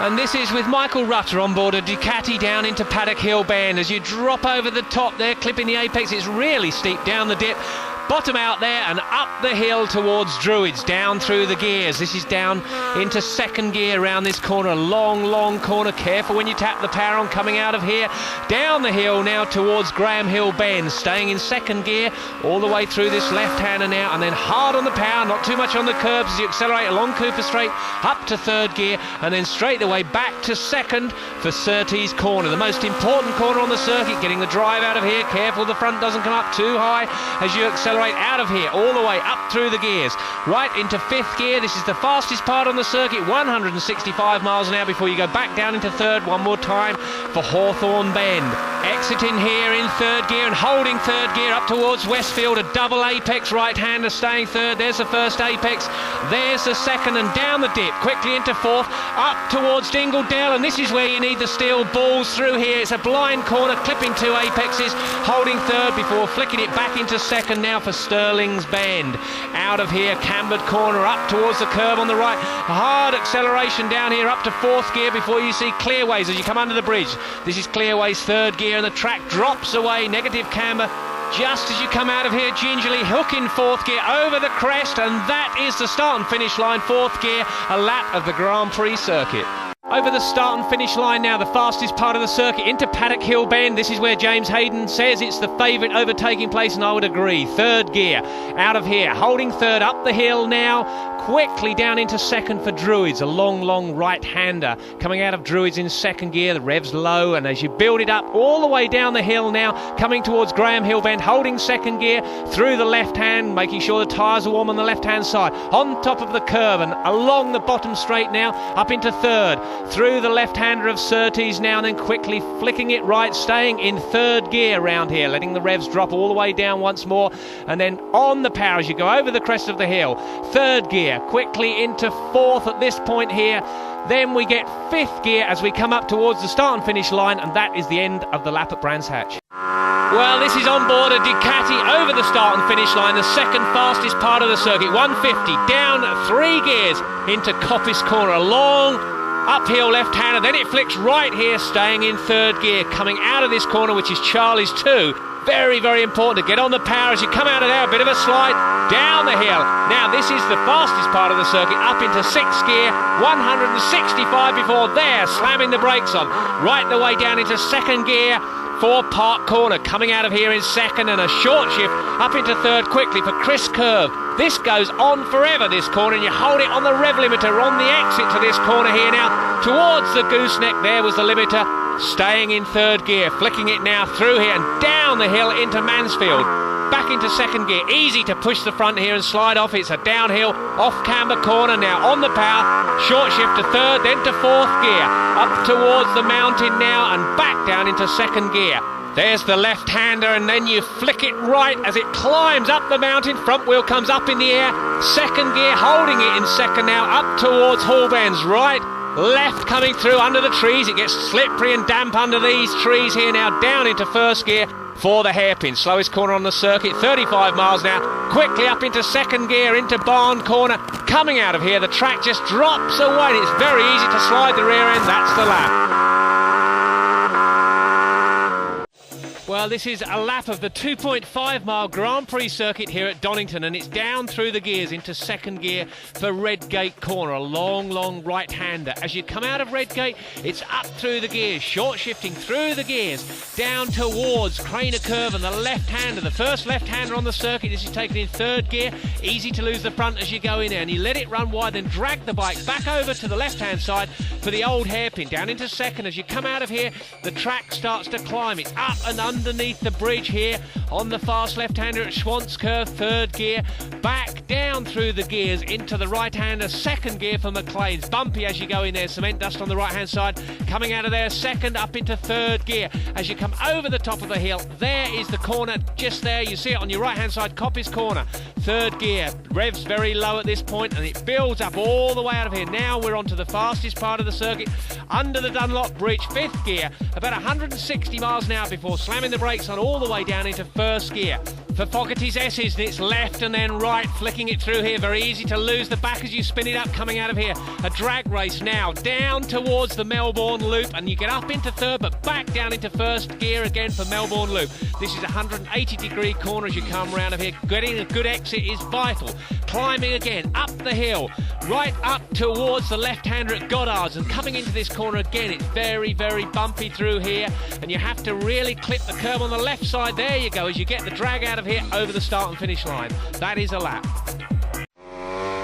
And this is with Michael Rutter on board a Ducati down into Paddock Hill Bend. As you drop over the top there, clipping the apex, it's really steep down the dip. Bottom out there and up the hill towards Druids, down through the gears. This is down into second gear around this corner, a long corner. Careful when you tap the power on coming out of here. Down the hill now towards Graham Hill Bend, staying in second gear all the way through this left-hander now, and then hard on the power, not too much on the curbs as you accelerate along Cooper Straight, up to third gear, and then straight away back to second for Surtees Corner, the most important corner on the circuit, getting the drive out of here. Careful the front doesn't come up too high as you accelerate out of here, all the way up through the gears, right into fifth gear. This is the fastest part on the circuit, 165 miles an hour before you go back down into third one more time for Hawthorne Bend. Exiting here in third gear and holding third gear up towards Westfield, a double apex right-hander staying third. There's the first apex, there's the second, and down the dip, quickly into fourth, up towards Dingledale, and this is where you need the steel balls through here. It's a blind corner, clipping two apexes, holding third before flicking it back into second now for Stirling's Bend. Out of here, cambered corner, up towards the curve on the right, hard acceleration down here up to fourth gear before you see Clearways as you come under the bridge. This is Clearways third gear, and the track drops away, negative camber just as you come out of here, gingerly hooking fourth gear over the crest, and that is the start and finish line, fourth gear, a lap of the Grand Prix circuit. Over the start and finish line now, the fastest part of the circuit into Paddock Hill Bend. This is where James Hayden says it's the favourite overtaking place, and I would agree. Third gear, out of here, holding third up the hill now, quickly down into second for Druids, a long right-hander coming out of Druids in second gear. The rev's low, and as you build it up all the way down the hill now, coming towards Graham Hill Bend, holding second gear through the left hand, making sure the tyres are warm on the left-hand side, on top of the curve and along the bottom straight now, up into third. Through the left-hander of Surtees now, and then quickly flicking it right, staying in third gear around here, letting the revs drop all the way down once more, and then on the power as you go over the crest of the hill. Third gear, quickly into fourth at this point here. Then we get fifth gear as we come up towards the start and finish line, and that is the end of the lap at Brands Hatch. Well, this is on board a Ducati over the start and finish line, the second fastest part of the circuit, 150, down three gears into Coppice Corner, a long uphill left-hander, then it flicks right here, staying in third gear, coming out of this corner, which is Charlie's 2. Very important to get on the power as you come out of there, a bit of a slide down the hill. Now this is the fastest part of the circuit, up into sixth gear, 165 before there, slamming the brakes on, right the way down into second gear for Park Corner, coming out of here in second, and a short shift up into third quickly for Chris Curve. This goes on forever, this corner, and you hold it on the rev limiter on the exit to this corner here now, towards the gooseneck. There was the limiter, staying in third gear, flicking it now through here and down the hill into Mansfield. Back into second gear, easy to push the front here and slide off. It's a downhill, off camber corner now, on the power, short shift to third, then to fourth gear, up towards the mountain now and back down into second gear. There's the left-hander, and then you flick it right as it climbs up the mountain. Front wheel comes up in the air, second gear, holding it in second now, up towards Hallbends, right, left coming through under the trees. It gets slippery and damp under these trees here now, down into first gear for the hairpin. Slowest corner on the circuit, 35 miles now, quickly up into second gear, into Barn Corner. Coming out of here, the track just drops away, and it's very easy to slide the rear end. That's the lap. Well, this is a lap of the 2.5 mile Grand Prix circuit here at Donington, and it's down through the gears into second gear for Redgate Corner, a long right-hander. As you come out of Redgate, it's up through the gears, short shifting through the gears, down towards Craner Curve and the left-hander, the first left-hander on the circuit. This is taken in third gear, easy to lose the front as you go in there, and you let it run wide, then drag the bike back over to the left-hand side for the old hairpin, down into second. As you come out of here, the track starts to climb. It's up and underneath the bridge here on the fast left-hander at Schwantz Curve, third gear, back down through the gears into the right-hander, second gear for McLean's. Bumpy as you go in there, cement dust on the right-hand side. Coming out of there, second up into third gear. As you come over the top of the hill, there is the corner just there. You see it on your right-hand side, Coppice Corner. Third gear, revs very low at this point, and it builds up all the way out of here. Now we're onto the fastest part of the circuit, under the Dunlop Bridge, fifth gear, about 160 miles an hour before slamming the brakes on all the way down into first gear. For Fogarty's S's, it's left and then right, flicking it through here. Very easy to lose the back as you spin it up coming out of here. A drag race now down towards the Melbourne Loop, and you get up into third but back down into first gear again for Melbourne Loop. This is a 180-degree corner as you come round of here. Getting a good exit is vital. Climbing again up the hill, right up towards the left-hander at Goddard's, and coming into this corner again, it's very, very bumpy through here, and you have to really clip the curb on the left side. There you go, as you get the drag out of here over the start and finish line. That is a lap.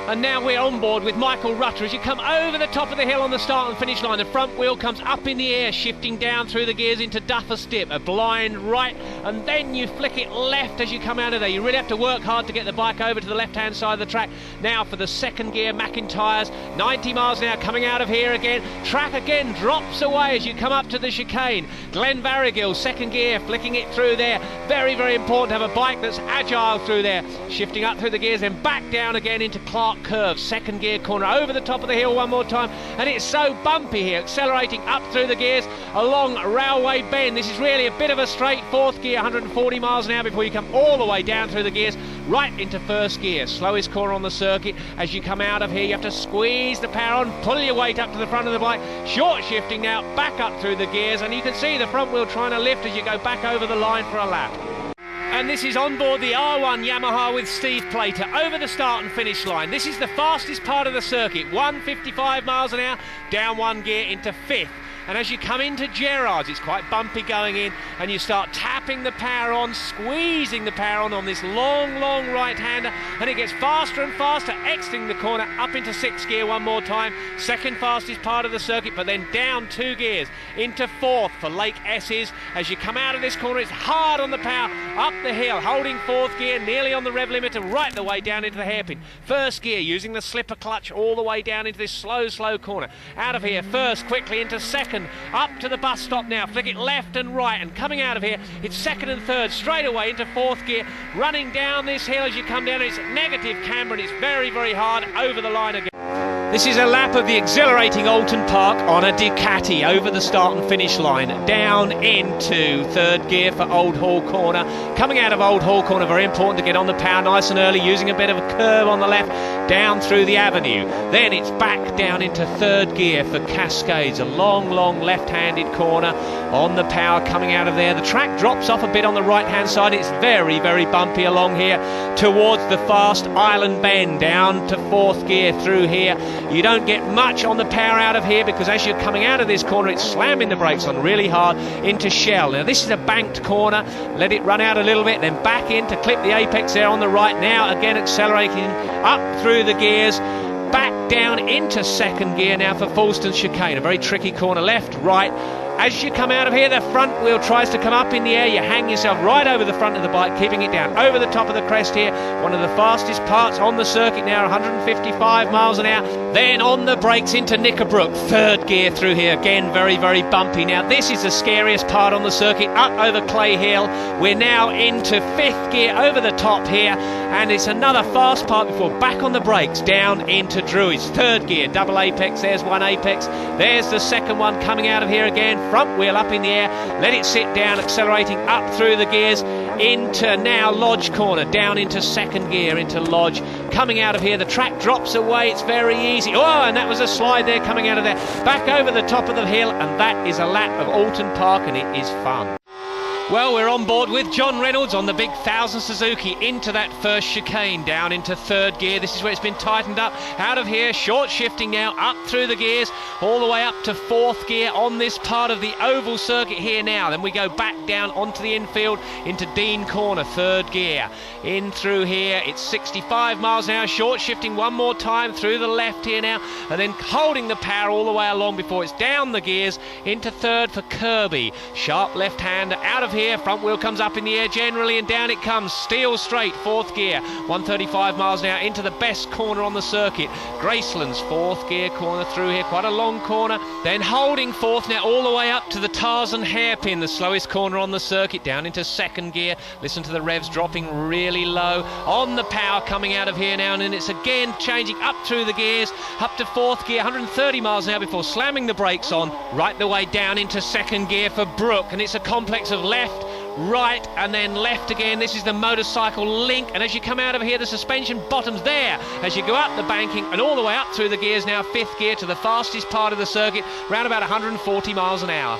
And now we're on board with Michael Rutter as you come over the top of the hill on the start and finish line. The front wheel comes up in the air, shifting down through the gears into Duffus Dip. A blind right, and then you flick it left as you come out of there. You really have to work hard to get the bike over to the left-hand side of the track. Now for the second gear, McIntyre's 90 miles an hour coming out of here again. Track again drops away as you come up to the chicane. Glenn Varrigill, second gear, flicking it through there. Very, very important to have a bike that's agile through there. Shifting up through the gears, then back down again into Clark Curve, second gear corner over the top of the hill one more time, and it's so bumpy here, accelerating up through the gears along Railway Bend. This is really a bit of a straight fourth gear, 140 miles an hour before you come all the way down through the gears right into first gear. Slowest corner on the circuit. As you come out of here, you have to squeeze the power on, pull your weight up to the front of the bike. Short shifting now, back up through the gears, and you can see the front wheel trying to lift as you go back over the line for a lap. And this is on board the R1 Yamaha with Steve Plater over the start and finish line. This is the fastest part of the circuit, 155 miles an hour, down one gear into fifth. And as you come into Gerrards, it's quite bumpy going in, and you start tapping the power on, squeezing the power on this long, long right-hander, and it gets faster and faster, exiting the corner up into sixth gear one more time. Second fastest part of the circuit, but then down two gears into fourth for Lake S's. As you come out of this corner, it's hard on the power, up the hill, holding fourth gear, nearly on the rev limiter, right the way down into the hairpin. First gear, using the slipper clutch all the way down into this slow, slow corner. Out of here, first, quickly into second, up to the bus stop now, flick it left and right, and coming out of here, it's second and third, straight away into fourth gear, running down this hill as you come down, it's negative camber, and it's very, very hard over the line again. This is a lap of the exhilarating Oulton Park on a Ducati over the start and finish line, down into third gear for Old Hall Corner. Coming out of Old Hall Corner, very important to get on the power nice and early, using a bit of a curve on the left, down through the avenue. Then it's back down into third gear for Cascades, a long, long left-handed corner on the power coming out of there. The track drops off a bit on the right-hand side. It's very, very bumpy along here towards the fast Island Bend, down to fourth gear through here. You don't get much on the power out of here because as you're coming out of this corner, it's slamming the brakes on really hard into Shell. Now this is a banked corner, let it run out a little bit, then back in to clip the apex there on the right. Now again accelerating up through the gears, back down into second gear now for Fulston Chicane. A very tricky corner, left, right. As you come out of here, the front wheel tries to come up in the air. You hang yourself right over the front of the bike, keeping it down over the top of the crest here. One of the fastest parts on the circuit now, 155 miles an hour. Then on the brakes into Knickerbrook, third gear through here. Again, very, very bumpy. Now, this is the scariest part on the circuit, up over Clay Hill. We're now into fifth gear over the top here, and it's another fast part before back on the brakes, down into Druids. Third gear, double apex. There's one apex. There's the second one coming out of here again. Front wheel up in the air, let it sit down, accelerating up through the gears into now Lodge Corner, down into second gear into Lodge. Coming out of here, the track drops away, it's very easy. Oh, and that was a slide there coming out of there. Back over the top of the hill, and that is a lap of Oulton Park, and it is fun. Well, we're on board with John Reynolds on the big 1000 Suzuki into that first chicane, down into third gear. This is where it's been tightened up. Out of here, short shifting now, up through the gears, all the way up to fourth gear on this part of the oval circuit here now. Then we go back down onto the infield into Dean Corner, third gear. In through here, it's 65 miles an hour, short shifting one more time through the left here now, and then holding the power all the way along before it's down the gears into third for Kirby. Sharp left-hander out of here, front wheel comes up in the air generally, and down it comes, steel straight, fourth gear, 135 miles an hour into the best corner on the circuit. Graceland's fourth gear corner through here, quite a long corner, then holding fourth now all the way up to the Tarzan hairpin, the slowest corner on the circuit, down into second gear. Listen to the revs dropping really low on the power coming out of here now, and then it's again changing up through the gears, up to fourth gear, 130 miles an hour before slamming the brakes on, right the way down into second gear for Brook, and it's a complex of left, right, and then left again. This is the motorcycle link, and as you come out of here, the suspension bottoms there as you go up the banking and all the way up through the gears now, 5th gear to the fastest part of the circuit, around about 140 miles an hour.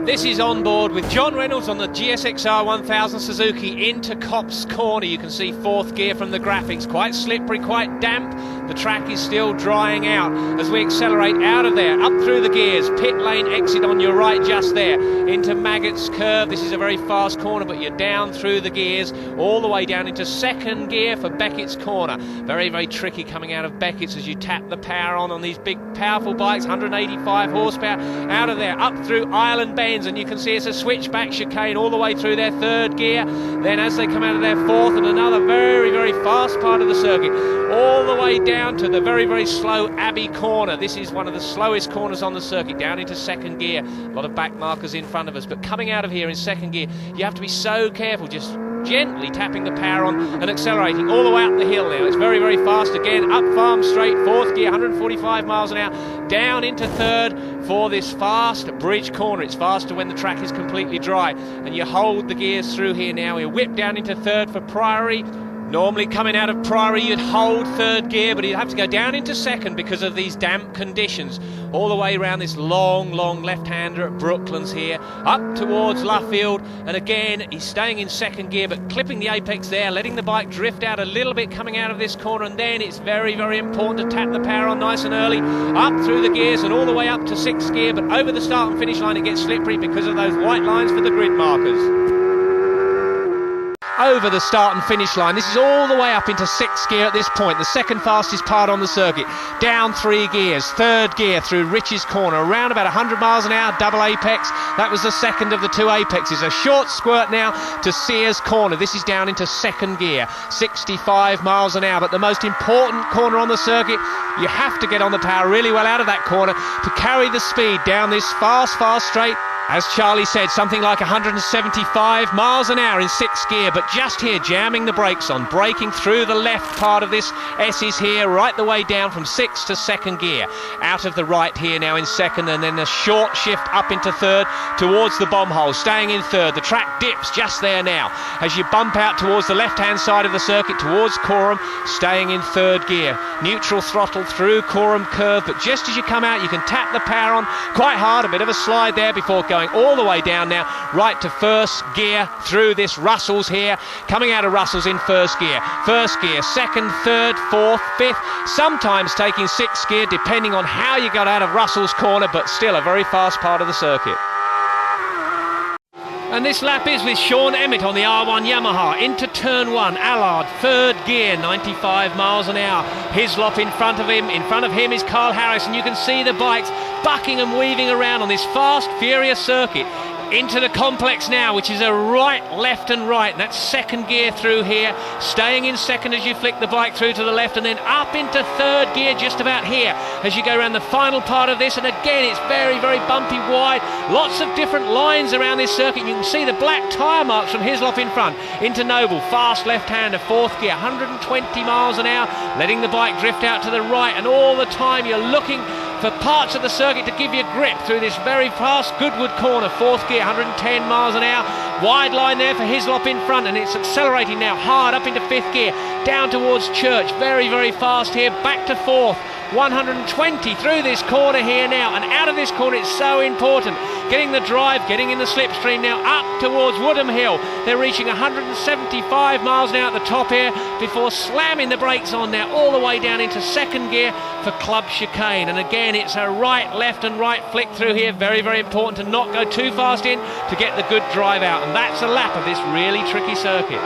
This is on board with John Reynolds on the GSXR 1000 Suzuki into Copse Corner. You can see 4th gear from the graphics. Quite slippery, quite damp. The track is still drying out as we accelerate out of there, up through the gears. Pit lane exit on your right just there into Maggotts Curve. This is a very fast corner, but you're down through the gears all the way down into 2nd gear for Beckett's Corner. Very, very tricky coming out of Beckett's as you tap the power on these big, powerful bikes, 185 horsepower. Out of there, up through Island Bends, and you can see it's a switchback chicane all the way through their 3rd gear. Then as they come out of their 4th, and another very, very fast part of the circuit, all the way down to the very, very slow Abbey Corner. This is one of the slowest corners on the circuit, down into 2nd gear. A lot of back markers in front of us, but coming out of here in 2nd gear, you have to be so careful, just gently tapping the power on and accelerating all the way up the hill now. It's very, very fast again, up Farm Straight, 4th gear, 145 miles an hour, down into 3rd for this fast bridge corner. It's faster when the track is completely dry, and you hold the gears through here now. We'll whip down into 3rd for Priory. Normally coming out of Priory you'd hold 3rd gear, but you'd have to go down into 2nd because of these damp conditions. All the way around this long, long left-hander at Brooklands here, up towards Luffield, and again he's staying in 2nd gear but clipping the apex there, letting the bike drift out a little bit coming out of this corner, and then it's very, very important to tap the power on nice and early, up through the gears and all the way up to 6th gear, but over the start and finish line it gets slippery because of those white lines for the grid markers. Over the start and finish line. This is all the way up into 6th gear at this point, the 2nd fastest part on the circuit. Down 3 gears, 3rd gear through Rich's Corner, around about 100 miles an hour, double apex. That was the 2nd of the 2 apexes. A short squirt now to Sears Corner. This is down into 2nd gear, 65 miles an hour. But the most important corner on the circuit, you have to get on the power really well out of that corner to carry the speed down this fast straight. As Charlie said, something like 175 miles an hour in 6th gear, but just here jamming the brakes on, braking through the left part of this S's here, right the way down from 6th to 2nd gear. Out of the right here now in 2nd, and then a short shift up into 3rd towards the bomb hole, staying in 3rd. The track dips just there now as you bump out towards the left-hand side of the circuit towards Coram, staying in 3rd gear. Neutral throttle through Coram Curve, but just as you come out, you can tap the power on quite hard, a bit of a slide there before going all the way down now, right to 1st gear through this Russells here, coming out of Russells in 1st gear. 1st gear, 2nd, 3rd, 4th, 5th, sometimes taking 6th gear depending on how you got out of Russells Corner, but still a very fast part of the circuit. And this lap is with Sean Emmett on the R1 Yamaha into turn 1, Allard, 3rd gear, 95 miles an hour. Hislop in front of him. In front of him is Carl Harris, and you can see the bikes bucking and weaving around on this fast, furious circuit. Into the complex now, which is a right, left and right, and that's 2nd gear through here, staying in 2nd as you flick the bike through to the left, and then up into 3rd gear just about here as you go around the final part of this, and again it's very, very bumpy wide, lots of different lines around this circuit. You can see the black tyre marks from Hislop in front. Into Noble, fast left-hander, 4th gear, 120 miles an hour, letting the bike drift out to the right, and all the time you're looking for parts of the circuit to give you grip through this very fast Goodwood Corner, 4th gear, 110 miles an hour. Wide line there for Hislop in front, and it's accelerating now hard up into 5th gear, down towards Church. Very, very fast here, back to 4th. 120 through this corner here now, and out of this corner it's so important. Getting the drive, getting in the slipstream now, up towards Woodham Hill. They're reaching 175 miles an hour at the top here before slamming the brakes on now all the way down into 2nd gear for Club Chicane. And again, it's a right, left and right flick through here. Very, very important to not go too fast in to get the good drive out. And that's a lap of this really tricky circuit.